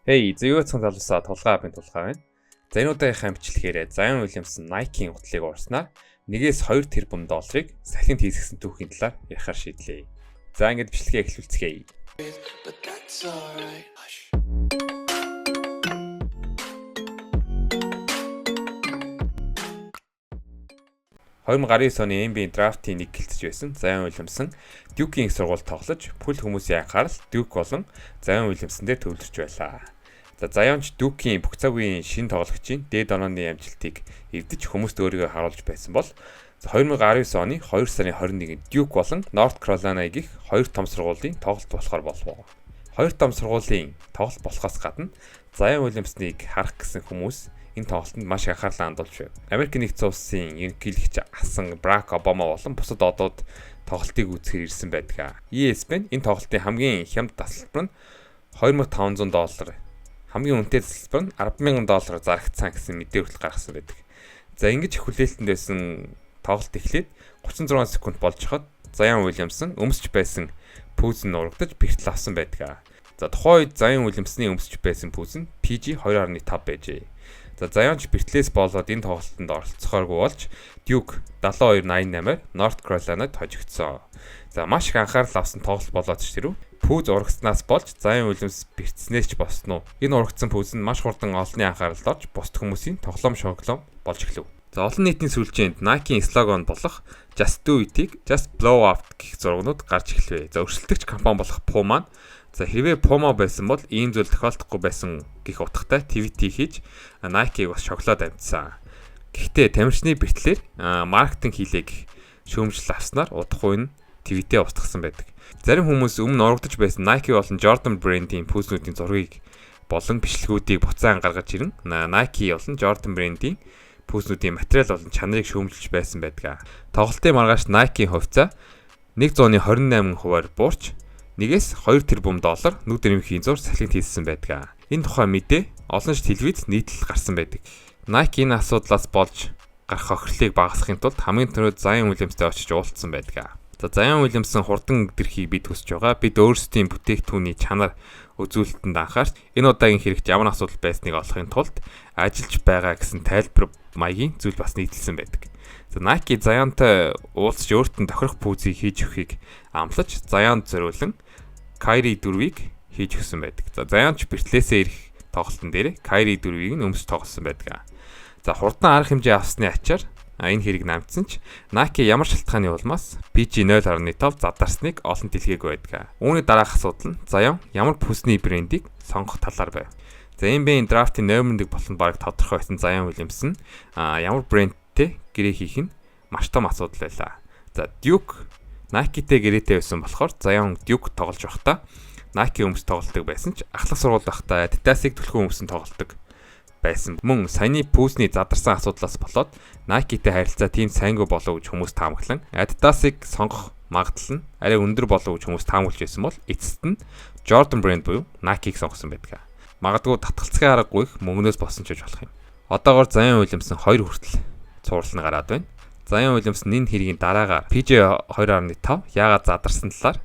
Hey, зөвхөн залуусаа тулгаа авын тулгаа байна. За энэ удаагийн хамтчлэхээр Zion Williamson Nike-ийн утлыг уурснаар 1-2 тэрбум долларыг салхинд хийсгсэн түүхийн талаар ярихаар шийдлээ. За ингээд бичлэгээ эхлүүлцгээе. 2019 оны NBA драфтын нэг гэлтэж байсан Zion Williamson Duke-ийн их сургуульд тоглож бүл хүмүүсийн анхаарал Duke болон Zion Williamson дээр төвлөрч байлаа. За Zion Duke-ийн бүх цагийн шинэ тоглогчийн дээд онооны амжилтыг эвдэж хүмүүст өөрийгөө харуулж байсан бол 2019 оны 2 сарын 21-нд Duke болон North Carolina гих хоёр том сургуулийн тоглолт болохоор болов. Хоёр том сургуулийн тоглолт болохоос гадна Zion Williamson-ыг харах гэсэн хүмүүс энэ тоглолтод маш их анхаарлаа хандуулж байв. Америк нэгдсэн улсын ерөнхийлөгч асан Барак Обама болон бусад одууд тоглолтыг үзэхээр ирсэн байдаг. ESPN энэ тоглолтын хамгийн хямд тасалбар нь $2,500, хамгийн үнэтэй тасалбар нь $10,000 зарагдсан гэсэн мэдээ хүртэл гаргасан байдаг. За ингэж хүлээлтэнд байсан тоглолт эхлээд 36 секунд болж хад Zion Williamson өмсч байсан пүүз нь урагдаж бэртэл авсан байдаг. За тухайн үед Zion Williamson-ы өмсч байсан пүүз нь PG 2.5 байжээ. За Zion бэртлээс болоод энэ тоглолтод оролцохооргүй болж Duke 72-88-аар North Carolina-д хожигдсон. За маш их анхаарал авсан тоглолт болоод ч тэрв пүүз урагцснаас болж Zion Williams бэртснээс ч босноо. Энэ урагдсан пүүз нь маш хурдан олонний анхааралд орж бусд хүмүүсийн тоглоом шоглоом болж эхлэв. За олон нийтийн сүлжээнд Nike-ийн слоган болох Just Do It-ийг Just Blow Up гэх зургууд гарч эхлэв. За өрсөлдөгч компани болох Puma за хэрвээ Puma байсан бол ийм зүйл тохиолдохгүй байсан гэх утгатай твит хийж Nike-г бас шоколад амжсан. Гэхдээ тамирчны бэртлэр маркетинг хийлээ гэх шүүмжлэл авснаар удахгүй нь твитээ устгасан байдаг. Зарим хүмүүс өмнө урагдж байсан Nike болон Jordan брендийн пүүснүүдийн зургийг болон бичлэгүүдийг буцаан гаргаж ирэн Nike болон Jordan брендийн пүүснүүдийн материал болон чанарыг шүүмжилж байсан байдаг. Тоглолтын маргааш Nike-ийн хувьцаа 128%-аар буурч 1-2 тэрбум доллар нүд эрмхийн зур салхинд хийсэн байдаг. Энэ тухай мэдээ олон шит телевиз нийтлэл гарсан байдаг. Nike энэ асуудлаас болж гарах охирлыг багасгахын тулд хамгийн түрүүд Zion Williamson-тэй очиж уулзсан байдаг. За Zion Williamson хурдан идэрхийг бид хүсэж байгаа. Бид өөрсдийн бүтээгдэхүүний чанар үзүүлэлтэнд анхаарч энэ удаагийн хэрэгт ямар асуудал байсныг олохын тулд ажиллаж байгаа гэсэн тайлбар маягийн зүйл бас нийтэлсэн байдаг. За Nike Zion-тай уулзч өөрт нь тохирох пүүзийг хийж өгөхийг амлаж Zion зориулан Kyrie 4-ийг хийж өгсөн байдаг. За Zion ч бэртлээсээ ирэх тоглолтын дээр Kyrie 4-ийг нь өмсч тоглосон байдаг. За хурдан арга хэмжээ авсны ачаар энэ хэрэг намжсан ч Nike ямар шалтгааны улмаас PG 0.5 задарсныг олон дэлгээгүй байдаг. Үүний дараах асуудал нь Zion ямар пүүсний брендийг сонгох талаар байв. За NBA драфтын номерыг болон баг тодорхой байсан Zion Williamson ямар брендтэй гэрээ хийх нь маш том асуудал байлаа. За Duke Nike-тэй гэрээтэй байсан болохоор Zion Duke тоглож байхдаа Nike өмс тоглолдог байсан ч ахлах сургууль байхдаа Adidas-ыг түлхүүн өмсөн тоглолдог байсан. Мөн саяны пүүсний задарсан асуудлаас болоод Nike-тэй харилцаа тийм сайнгүй болов гэж хүмүүс таамаглан Adidas-ыг сонгох магадлал нь арай өндөр болов гэж хүмүүс таамаглаж байсан бол эцэст нь Jordan брэнд буюу Nike-г сонгосон байдаг. Магадгүй татгалцахын аргагүй их мөнгнөөс босон ч гэж болох юм. Одоогоор Zion Williamson 2 хүртэл цуврал нь гараад байна. Zion Williamson энэ хэргийн дараагаар PG 2.5 яагаад задарсан талаар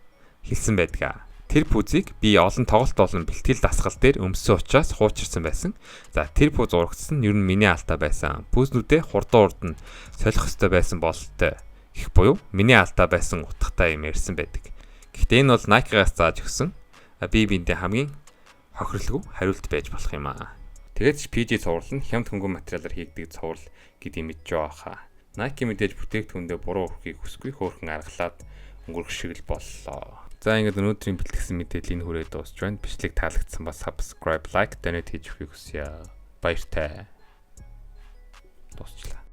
хэлсэн байдаг. Тэр пүүзийг би олон тоглолт болон бэлтгэл дасгал дээр өмссөн учраас хуучирсан байсан. За тэр пүүз урагдсан нь ер нь миний алдаа байсан. Пүүзнүүдээ хурдан урд нь солих ёстой байсан бололтой гэх буюу миний алдаа байсан утгатай юм ярьсан байдаг. Гэхдээ энэ бол Nike-гаас зааж өгсөн бие биендээ хамгийн хохирлгүй хариулт байж болох юм аа. Тэгээд ч PG цуврал нь хямд хөнгөн материалаар хийгдэг цуврал гэдгийг мэдж байгаа хаа. Nike мэдээж бүтээгдэхүүндээ буруу өрхийг хүсгүй хөөрхөн аргалаад өнгөрөх шиг л боллоо. За ингээд өнөөдрийн бэлтгэсэн мэдээллийн хүрээ дуусч байна. Бичлэг таалагдсан бас subscribe, like, donate хийж өгөхийг хүсье. Баяртай. Дуусчлаа.